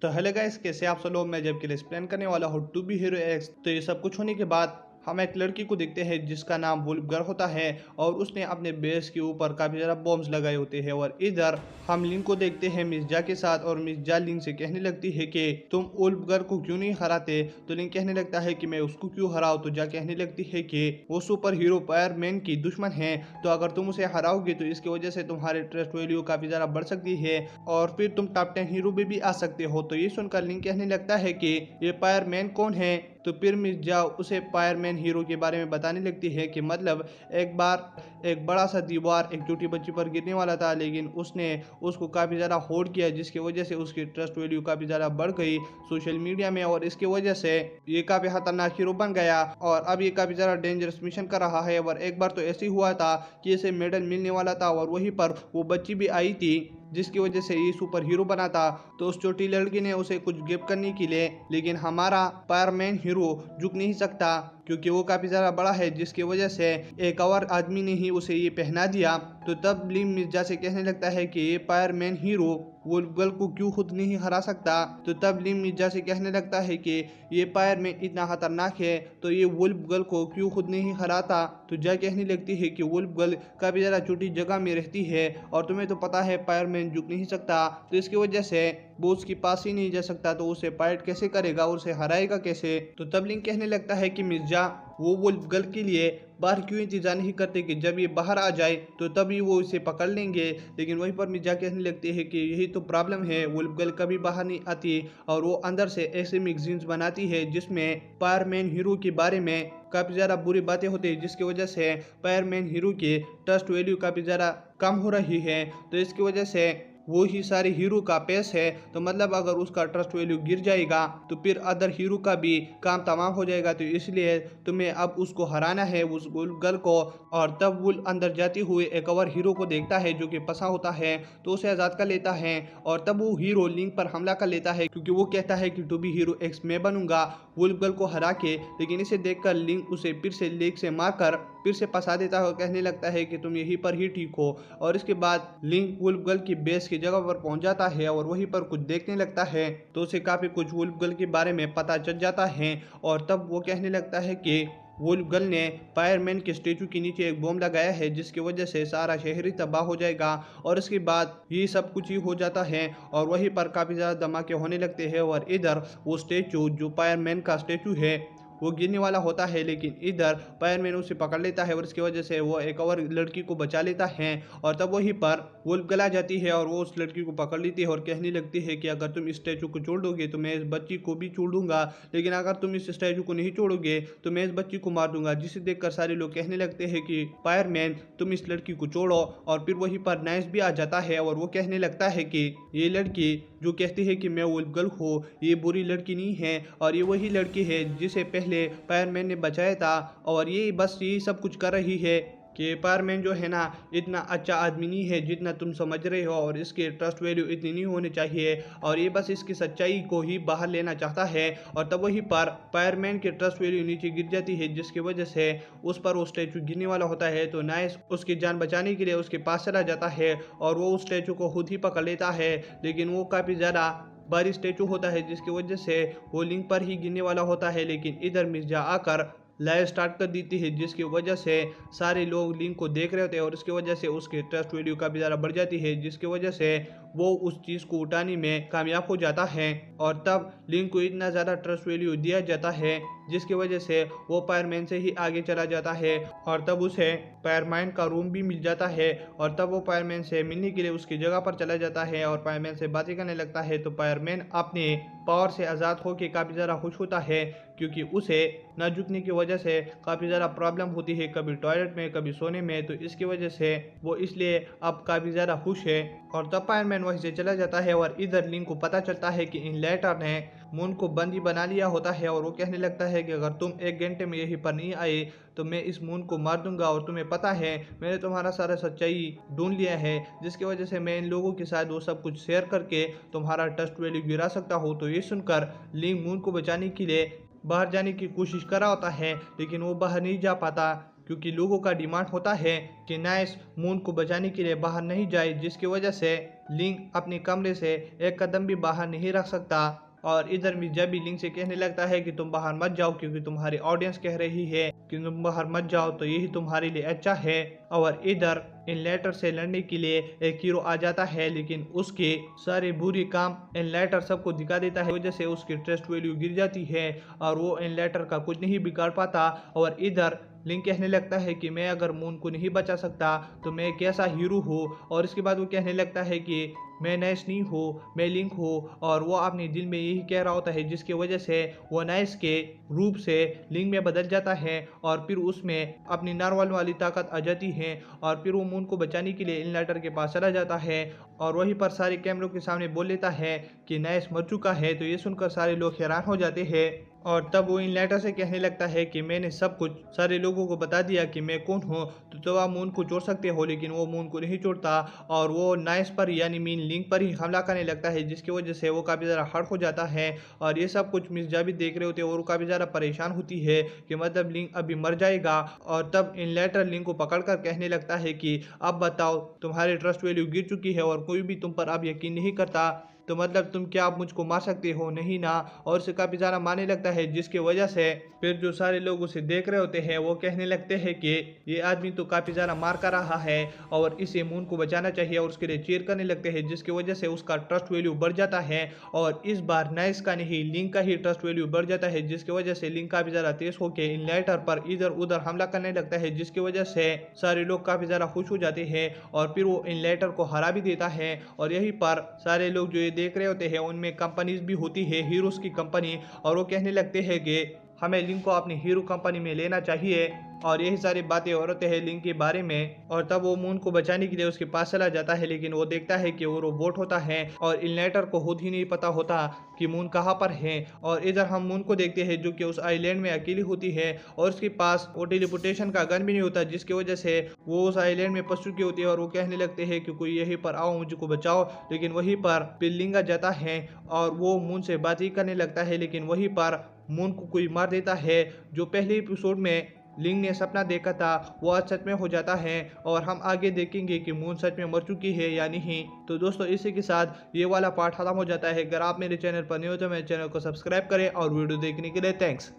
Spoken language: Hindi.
तो हेलो गाइस, कैसे आप सब लोग। मैं जब के लिए एक्सप्लेन करने वाला हूँ टू बी हीरो एक्स। तो ये सब कुछ होने के बाद हम एक लड़की को देखते हैं जिसका नाम वुल्फ गर्ल होता है और उसने अपने बेस के ऊपर काफी ज्यादा बॉम्ब्स लगाए होते हैं। और इधर हम लिंक को देखते हैं मिर्जा के साथ और मिर्जा लिंक से कहने लगती है कि तुम वुल्फ गर्ल को क्यों नहीं हराते। तो लिंक कहने लगता है कि मैं उसको क्यों हराऊं। तो जा कहने लगती है कि वो सुपर हीरो फायरमैन की दुश्मन है, तो अगर तुम उसे हराओगे तो इसकी वजह से तुम्हारे ट्रस्ट वैल्यू काफी ज्यादा बढ़ सकती है और फिर तुम टॉप 10 हीरो में भी आ सकते हो। तो ये सुनकर लिंक कहने लगता है कि ये फायरमैन कौन है। तो फिर मिर्जा उसे फायरमैन हीरो के बारे में बताने लगती है कि मतलब एक बार एक बड़ा सा दीवार एक छोटी बच्ची पर गिरने वाला था, लेकिन उसने उसको काफ़ी ज़्यादा होल्ड किया जिसकी वजह से उसकी ट्रस्ट वैल्यू काफ़ी ज़्यादा बढ़ गई सोशल मीडिया में और इसकी वजह से ये काफ़ी खतरनाक हीरो बन गया और अब ये काफ़ी ज़्यादा डेंजरस मिशन कर रहा है। और एक बार तो ऐसे ही हुआ था कि इसे मेडल मिलने वाला था और वहीं पर वो बच्ची भी आई थी जिसकी वजह से ये सुपर हीरो बना था। तो उस छोटी लड़की ने उसे कुछ गिफ्ट करने के लिए, लेकिन हमारा फायरमैन हीरो झुक नहीं सकता क्योंकि वो काफी ज्यादा बड़ा है जिसकी वजह से एक और आदमी ने ही उसे ये पहना दिया। तो तब लिंक मिर्जा से कहने लगता है कि ये फायरमैन हीरो वुल्फ गर्ल को क्यों खुद नहीं हरा सकता। तो तब लिंक मिर्जा से कहने लगता है कि ये फायरमैन इतना खतरनाक है तो ये वुल्फ गर्ल को क्यों खुद नहीं हराता। तो जा कहने लगती है कि वुल्फ गर्ल काफी ज्यादा छोटी जगह में रहती है और तुम्हें तो पता है फायरमैन झुक नहीं सकता, तो इसकी वजह से वो उसके पास ही नहीं जा सकता, तो उसे फाइट कैसे करेगा, उसे हराएगा कैसे। तो तब लिंक कहने लगता है कि मिर्जा वो वुल्फ गर्ल के लिए बाहर क्यों इंतजार नहीं करते कि जब ये बाहर आ जाए तो तभी वो इसे पकड़ लेंगे। लेकिन वहीं पर मिर्जा कहने लगती है कि यही तो प्रॉब्लम है, वुल्फ गर्ल कभी बाहर नहीं आती और वो अंदर से ऐसे मैगजीन्स बनाती है जिसमें फायरमैन हीरो के बारे में काफ़ी ज़्यादा बुरी बातें होती है जिसकी वजह से फायरमैन हीरो की ट्रस्ट वैल्यू काफ़ी ज़्यादा कम हो रही है। तो इसकी वजह से वो ही सारे हीरो का पेस है, तो मतलब अगर उसका ट्रस्ट वैल्यू गिर जाएगा तो फिर अदर हीरो का भी काम तमाम हो जाएगा। तो इसलिए तुम्हें अब उसको हराना है उस वुल्फ गर्ल को। और तब वुल्फ अंदर जाते हुए एक और हीरो को देखता है जो कि फंसा होता है, तो उसे आज़ाद कर लेता है और तब वो हीरो लिंक पर हमला कर लेता है क्योंकि वो कहता है कि टू बी हीरो एक्स मैं बनूंगा वुल्फ गर्ल को हरा के। लेकिन इसे देखकर लिंक उसे फिर से लेग से मारकर फिर से फंसा देता है और कहने लगता है कि तुम यहीं पर ही ठीक हो। और इसके बाद लिंक वुल्फ गर्ल की बेस की जगह पर पहुंच जाता है और वहीं पर कुछ देखने लगता है तो उसे काफी कुछ वुल्फ गर्ल के बारे में पता चल जाता है। और तब वो कहने लगता है कि वुल्फ गर्ल ने फायरमैन के स्टेचू के नीचे एक बॉम्ब लगाया है जिसकी वजह से सारा शहर ही तबाह हो जाएगा। और इसके बाद ये सब कुछ ही हो जाता है और वहीं पर काफ़ी ज़्यादा धमाके होने लगते हैं। और इधर वो स्टेचू जो फायरमैन का स्टेचू है वो गिरने वाला होता है, लेकिन इधर फायरमैन उसे पकड़ लेता है और इसकी वजह से वो एक और लड़की को बचा लेता है। और तब वहीं पर वुल्फ गला जाती है और वो उस लड़की को पकड़ लेती है और कहने लगती है कि अगर तुम इस स्टैचू को छोड़ दोगे तो मैं इस बच्ची को भी छोड़ दूंगा, लेकिन अगर तुम इस स्टैचू को नहीं छोड़ोगे तो मैं इस बच्ची को मार दूंगा। जिसे देखकर सारे लोग कहने लगते हैं कि फायरमैन तुम इस लड़की को छोड़ो। और फिर वहीं पर नाइस भी आ जाता है और वो कहने लगता है कि ये लड़की जो कहती है कि मैं वुल्फ गर्ल हूँ ये बुरी लड़की नहीं है और ये वही लड़की है जिसे पहले फायरमैन ने बचाया था। और ये बस यही सब कुछ कर रही है कि फायरमैन जो है ना इतना अच्छा आदमी नहीं है जितना तुम समझ रहे हो और इसके ट्रस्ट वैल्यू इतनी नहीं होनी चाहिए और ये बस इसकी सच्चाई को ही बाहर लेना चाहता है। और तब वहीं पर फायरमैन की ट्रस्ट वैल्यू नीचे गिर जाती है जिसकी वजह से उस पर वो स्टैचू गिरने वाला होता है। तो नाइस उसकी जान बचाने के लिए उसके पास चला जाता है और वो उस स्टैचू को खुद ही पकड़ लेता है, लेकिन वो काफ़ी ज़्यादा भारी स्टैचू होता है जिसकी वजह से वो लिंक पर ही गिरने वाला होता है। लेकिन इधर मिर्जा आकर लाइव स्टार्ट कर देती है जिसकी वजह से सारे लोग लिंक को देख रहे होते हैं और उसकी वजह से उसके ट्रस्ट वैल्यू काफ़ी ज़्यादा बढ़ जाती है जिसकी वजह से वो उस चीज़ को उठाने में कामयाब हो जाता है। और तब लिंक को इतना ज़्यादा ट्रस्ट वैल्यू दिया जाता है जिसकी वजह से वो फायरमैन से ही आगे चला जाता है और तब उसे फायरमैन का रूम भी मिल जाता है। और तब वो फायरमैन से मिलने के लिए उसकी जगह पर चला जाता है और फायरमैन से बातें करने लगता है। तो फायरमैन अपने पावर से आज़ाद होकर काफ़ी ज़्यादा खुश होता है क्योंकि उसे न झुकने की वजह से काफ़ी ज़्यादा प्रॉब्लम होती है, कभी टॉयलेट में कभी सोने में, तो इसकी वजह से वो इसलिए अब काफ़ी ज़्यादा खुश है। और तब फायरमैन वहीं से चला जाता है और इधर लिंक को पता चलता है कि इन लेटर ने मून को बंदी बना लिया होता है और वो कहने लगता है कि अगर तुम 1 घंटे में यहीं पर नहीं आए तो मैं इस मून को मार दूंगा। और तुम्हें पता है मैंने तुम्हारा सारा सच्चाई ढूंढ लिया है जिसकी वजह से मैं इन लोगों के साथ वो सब कुछ शेयर करके तुम्हारा ट्रस्ट वैल्यू गिरा सकता हूँ। तो ये सुनकर लिंक मून को बचाने के लिए बाहर जाने की कोशिश कर रहा होता है, लेकिन वो बाहर नहीं जा पाता क्योंकि लोगों का डिमांड होता है कि नाइस मून को बचाने के लिए बाहर नहीं जाए, जिसकी वजह से लिंक अपने कमरे से एक कदम भी बाहर नहीं रख सकता। और इधर भी जब भी लिंक से कहने लगता है कि तुम बाहर मत जाओ क्योंकि तुम्हारी ऑडियंस कह रही है कि तुम बाहर मत जाओ तो यही तुम्हारे लिए अच्छा है। और इधर इन लेटर से लड़ने के लिए एक हीरो आ जाता है, लेकिन उसके सारे बुरे काम इन लेटर सबको दिखा देता है, वजह से उसकी ट्रस्ट वैल्यू गिर जाती है और वो इन लेटर का कुछ नहीं बिगाड़ पाता। और इधर लिंक कहने लगता है कि मैं अगर मून को नहीं बचा सकता तो मैं कैसा हीरो हूँ। और इसके बाद वो कहने लगता है कि मैं नाइस नहीं हूँ, मैं लिंक हूँ। और वो अपने दिल में यही कह रहा होता है, जिसकी वजह से वो नाइस के रूप से लिंक में बदल जाता है और फिर उसमें अपनी नार्मल वाली ताकत आ जाती है। और फिर वो मून को बचाने के लिए इन लेटर के पास चला जाता है और वहीं पर सारे कैमरों के सामने बोल लेता है कि नाइस मर चुका है। तो ये सुनकर सारे लोग हैरान हो जाते हैं और तब वो इन लेटर से कहने लगता है कि मैंने सब कुछ सारे लोगों को बता दिया कि मैं कौन हूँ, तो आप मून को छोड़ सकते हो। लेकिन वो मून को नहीं छोड़ता और वो नाइस पर यानी मीन लिंक पर ही हमला करने लगता है, जिसकी वजह से वो काफ़ी ज़्यादा हर्ट हो जाता है। और ये सब कुछ मिस जाविद देख रहे होते हैं और वो काफ़ी ज़्यादा परेशान होती है कि मतलब लिंक अभी मर जाएगा। और तब इन लेटर लिंक को पकड़ कर कहने लगता है कि अब बताओ, तुम्हारी ट्रस्ट वैल्यू गिर चुकी है और कोई भी तुम पर अब यकीन नहीं करता, तो मतलब तुम क्या आप मुझको मार सकते हो? नहीं ना। और उसे काफ़ी ज़्यादा मारने लगता है, जिसकी वजह से फिर जो सारे लोग उसे देख रहे होते हैं वो कहने लगते हैं कि ये आदमी तो काफ़ी ज़्यादा मार कर रहा है और इसे मून को बचाना चाहिए और उसके लिए चीयर करने लगते हैं, जिसकी वजह से उसका ट्रस्ट वैल्यू बढ़ जाता है। और इस बार नाइस का नहीं, लिंक का ही ट्रस्ट वैल्यू बढ़ जाता है, जिसकी वजह से लिंक काफ़ी ज़्यादा तेज होकर इन लेटर पर इधर उधर हमला करने लगता है, जिसकी वजह से सारे लोग काफ़ी ज़्यादा खुश हो जाते हैं और फिर वो इन लेटर को हरा भी देता है। और यहीं पर सारे लोग जो ये देख रहे होते हैं उनमें कंपनीज भी होती है, हीरोज की कंपनी, और वो कहने लगते हैं कि हमें लिंक को अपनी हीरो कंपनी में लेना चाहिए। और यही सारी बातें हो रही है लिंक के बारे में। और तब वो मून को बचाने के लिए उसके पास चला जाता है, लेकिन वो देखता है कि वो रोबोट होता है और इन लेटर को खुद ही नहीं पता होता कि मून कहाँ पर है। और इधर हम मून को देखते हैं जो कि उस आइलैंड में अकेली होती है और उसके पास वो टेलीपोर्टेशन का गन भी नहीं होता, जिसकी वजह से वो उस आइलैंड में फंस चुकी होती है। और वो कहने लगते हैं कि कोई यहीं पर आओ, मुझको बचाओ। लेकिन वहीं पर पिल्लिंगा जाता है और वो मून से बात ही करने लगता है, लेकिन वहीं पर मून को कोई मार देता है। जो पहले एपिसोड में लिंक ने सपना देखा था वो आज सच में हो जाता है और हम आगे देखेंगे कि मून सच में मर चुकी है या नहीं। तो दोस्तों इसी के साथ ये वाला पार्ट खत्म हो जाता है। अगर आप मेरे चैनल पर नए हो तो मेरे चैनल को सब्सक्राइब करें और वीडियो देखने के लिए थैंक्स।